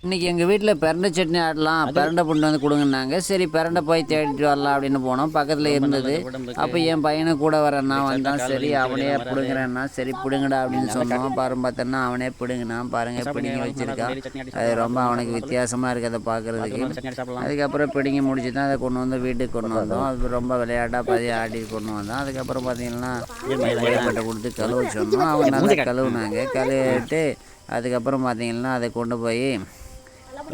இன்றைக்கி எங்கள் வீட்டில் பிரண்டை சட்னி ஆடலாம், பிரண்டை புண்டு வந்து கொடுங்கன்னாங்க. சரி பிரண்டை போய் தேடிட்டு வரலாம் அப்படின்னு போனோம். பக்கத்தில் இருந்தது. அப்போ என் பையனை கூட வரேன்னா வந்தான். சரி அவனே பிடுங்குறேன்னா சரி பிடுங்கடா அப்படின்னு சொன்னோம். பார்த்தோன்னா அவனே பிடுங்கினான். பாருங்கள் பிடுங்கி வச்சுருக்கான். அது ரொம்ப அவனுக்கு வித்தியாசமாக இருக்குது அதை பார்க்குறதுக்கு. அதுக்கப்புறம் பிடுங்கி முடிச்சு தான் அதை கொண்டு வந்து வீட்டுக்கு கொண்டு வந்தோம். அது ரொம்ப விளையாட்டாக பதிய ஆடி கொண்டு வந்தோம். அதுக்கப்புறம் பார்த்தீங்கன்னா பட்டை கொடுத்து கழுவ சொன்னோம். அவங்க நல்லா கழுவுனாங்க. கழுவிட்டு அதுக்கப்புறம் பார்த்திங்கன்னா அதை கொண்டு போய்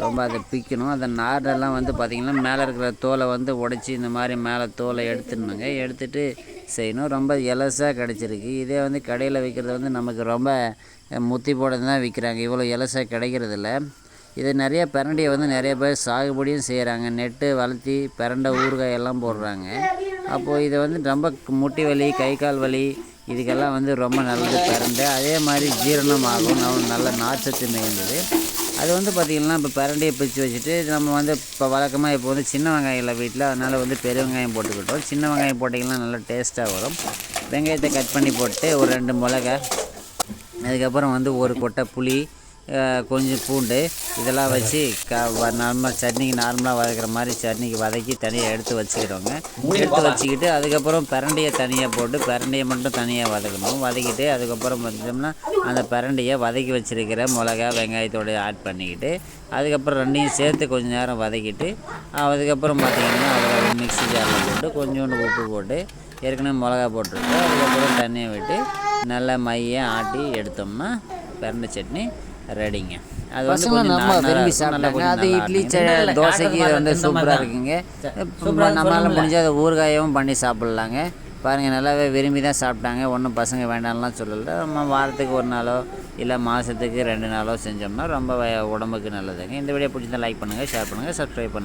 ரொம்ப அதை பிக்கணும். அந்த நாரெல்லாம் வந்து பார்த்திங்கன்னா மேலே இருக்கிற தோலை வந்து உடச்சி இந்த மாதிரி மேலே தோலை எடுத்துடணுங்க. எடுத்துகிட்டு செய்யணும். ரொம்ப எலசாக கிடச்சிருக்கு. இதே வந்து கடையில் விற்கிறது வந்து நமக்கு ரொம்ப முத்தி போடுறது தான் விற்கிறாங்க. இவ்வளோ எலசாக கிடைக்கிறதில்ல. இது நிறைய பிரண்டையை வந்து நிறைய பேர் சாகுபடியும் செய்கிறாங்க. நெட்டு வளர்த்தி பிரண்டை ஊறுகாய் எல்லாம் போடுறாங்க. அப்போது இதை வந்து ரொம்ப முட்டி வலி கை கால் வலி இதுக்கெல்லாம் வந்து ரொம்ப நல்லது பிரண்டை. அதே மாதிரி ஜீரணம் ஆகும். நல்ல நார்ச்சத்து மிகுந்தது. அது வந்து பார்த்திங்கன்னா இப்போ பிரண்டையை பிரித்து வச்சுட்டு நம்ம வந்து இப்போ வழக்கமாக இப்போ வந்து சின்ன வெங்காயம் இல்லை வீட்டில், அதனால் வந்து பெரிய வெங்காயம் போட்டுக்கிட்டோம். சின்ன வெங்காயம் போட்டிங்கன்னா நல்லா டேஸ்ட்டாக வரும். வெங்காயத்தை கட் பண்ணி போட்டு ஒரு 2 மிளகா, அதுக்கப்புறம் வந்து ஒரு கொட்டை புளி, கொஞ்சம் பூண்டு இதெல்லாம் வச்சு நார்மல் சட்னிக்கு நார்மலாக வதக்கிற மாதிரி சட்னிக்கு வதக்கி தனியாக எடுத்து வச்சுக்கிறோங்க. எடுத்து வச்சுக்கிட்டு அதுக்கப்புறம் பிரண்டையை தனியாக போட்டு பிரண்டையை மட்டும் தனியாக வதக்கணும். வதக்கிட்டு அதுக்கப்புறம் பார்த்தோம்னா அந்த பிரண்டையை வதக்கி வச்சுருக்கிற மிளகா வெங்காயத்தோடு ஆட் பண்ணிக்கிட்டு அதுக்கப்புறம் ரெண்டையும் சேர்த்து கொஞ்சம் நேரம் வதக்கிட்டு அதுக்கப்புறம் பார்த்திங்கன்னா அதில் மிக்ஸி ஜாரில் போட்டு கொஞ்சோண்டு உப்பு போட்டு ஏற்கனவே மிளகா போட்டுருக்கு. அதுக்கப்புறம் தண்ணியை விட்டு நல்லா மையை ஆட்டி எடுத்தோம்னா பிரண்டை சட்னி ரெடிங்க. அது வந்து நம்ம விரும்பி சாப்பிட்டாங்க. அது இட்லி தோசைக்கு இது வந்து சூப்பராக இருக்குங்க. நம்மளால் முடிஞ்ச அதை ஊறுகாயவும் பண்ணி சாப்பிட்லாங்க. பாருங்கள் நல்லாவே விரும்பி தான் சாப்பிட்டாங்க. ஒன்றும் பசங்க வேண்டாம்லாம் சொல்லலை. நம்ம வாரத்துக்கு 1 நாளோ இல்லை மாதத்துக்கு 2 நாளோ செஞ்சோம்னா ரொம்ப உடம்புக்கு நல்லதுங்க. இந்த வீடியோ பிடிச்சிருந்தா லைக் பண்ணுங்கள், ஷேர் பண்ணுங்கள், சப்ஸ்கிரைப் பண்ணுங்கள்.